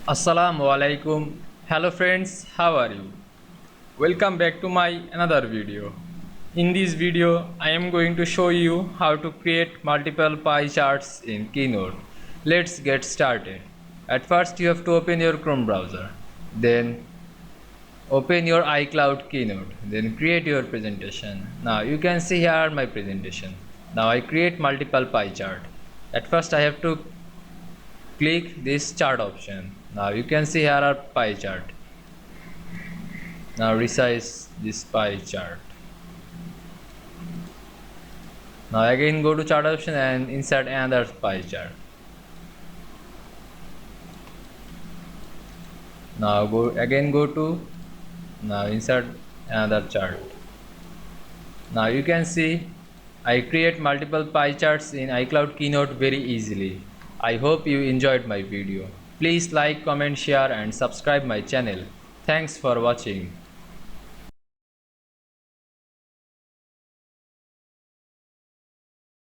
Assalamu Walaikum. Hello friends, how are you? Welcome back to my another video. In this video, I am going to show you how to create multiple pie charts in Keynote. Let's get started. At first, you have to open your Chrome browser. Then open your iCloud Keynote. Then create your presentation. Now you can see here my presentation. Now I create multiple pie chart. At first, I have to click this chart option. Now you can see here are pie chart. Now resize this pie chart. Now again go to chart option and insert another pie chart. Now now insert another chart. Now you can see I create multiple pie charts in iCloud Keynote very easily. I hope you enjoyed my video. Please like, comment, share and subscribe my channel. Thanks for watching.